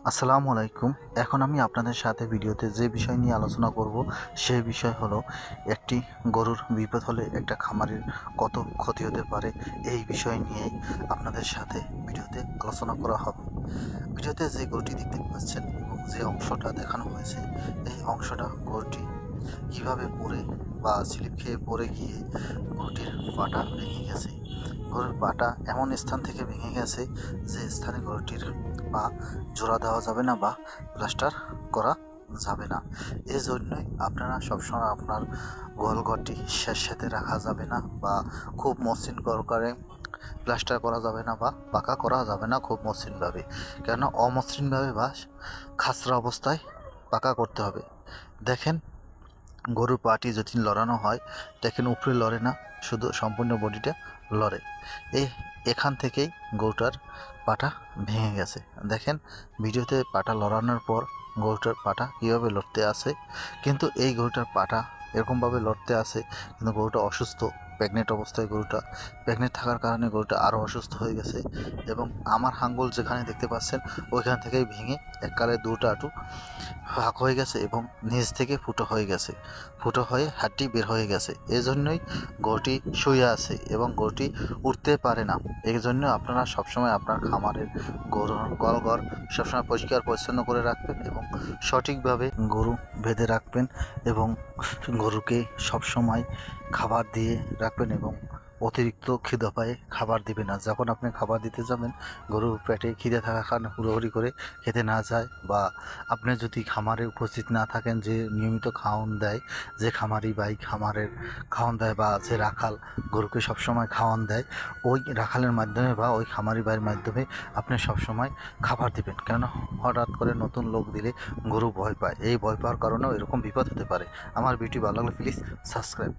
আসসালামু আলাইকুম। এখন আমি আপনাদের সাথে ভিডিওতে যে বিষয় নিয়ে আলোচনা করব সেই বিষয় হলো একটি গরুর বিপদ হলে একটা খামারের কত ক্ষতি হতে পারে। এই বিষয় নিয়েই আপনাদের সাথে ভিডিওতে আলোচনা করা হবে। ভিডিওতে যে গরুটি দেখতে পাচ্ছেন এবং যে অংশটা দেখানো হয়েছে, এই অংশটা গরুটি কীভাবে পড়ে বা স্লিপ খেয়ে পড়ে গিয়ে গরুটির পাটা ভেঙে গেছে। গরুর পাটা এমন স্থান থেকে ভেঙে গেছে যে স্থানে গরুটির পা জোড়া দেওয়া যাবে না বা প্লাস্টার করা যাবে না। এই জন্যই আপনারা সবসময় আপনার গোয়ালঘরটি স্যাঁতসেঁতে রাখা যাবে না বা খুব মসৃণ করে প্লাস্টার করা যাবে না বা পাকা করা যাবে না খুব মসৃণভাবে, কেন অমসৃণভাবে বা খাসরা অবস্থায় পাকা করতে হবে। দেখেন, গরুর পাটি যদি লড়ানো হয়, দেখেন উপরে লড়ে না, শুধু সম্পূর্ণ বডিটা লড়ে। এখান থেকেই গরুটার পাটা ভেঙে গেছে। দেখেন ভিডিওতে পাটা লড়ানোর পর গরুটার পাটা কীভাবে লড়তে আছে, কিন্তু এই গরুটার পাটা এরকমভাবে লড়তে আছে, কিন্তু গরুটা অসুস্থ। প্রেগনেন্ট অবস্থায় গরুটা, প্রেগনেন্ট থাকার কারণে গরুটা আরও অসুস্থ হয়ে গেছে এবং আমার হাঙ্গল যেখানে দেখতে পাচ্ছেন ওইখান থেকেই ভেঙে এককালে দুটো হাঁটু ফাঁক হয়ে গেছে এবং নিচ থেকে ফুটো হয়ে গেছে, ফুটো হয়ে হাড্ডি বের হয়ে গেছে। এই জন্যই গরুটি শুয়ে আছে এবং গরুটি উঠতে পারে না। এই জন্য আপনারা সবসময় আপনার খামারের গোয়ালঘর সবসময় পরিষ্কার পরিচ্ছন্ন করে রাখবেন এবং সঠিকভাবে গরু বেঁধে রাখবেন এবং গরুকে সবসময় খাবার দিয়ে রাখবেন এবং অতিরিক্ত খিদে পায়ে খাবার দিবেন না। যখন আপনি খাবার দিতে যাবেন, গরুর পেটে খিদে থাকার কারণে হুড়োহুড়ি করে খেতে না যায়, বা আপনি যদি খামারে উপস্থিত না থাকেন, যে নিয়মিত খাওয়ান দেয়, যে খামারি ভাই খামারের খাওয়ান দেয় বা যে রাখাল গরুকে সবসময় খাওয়ান দেয়, ওই রাখালের মাধ্যমে বা ওই খামারি ভাইয়ের মাধ্যমে আপনি সবসময় খাবার দিবেন। কেন হঠাৎ করে নতুন লোক দিলে গরু ভয় পায়, এই ভয় পাওয়ার কারণেও এরকম বিপদ হতে পারে। আমার ভিডিও ভালো লাগলে প্লিজ সাবস্ক্রাইব।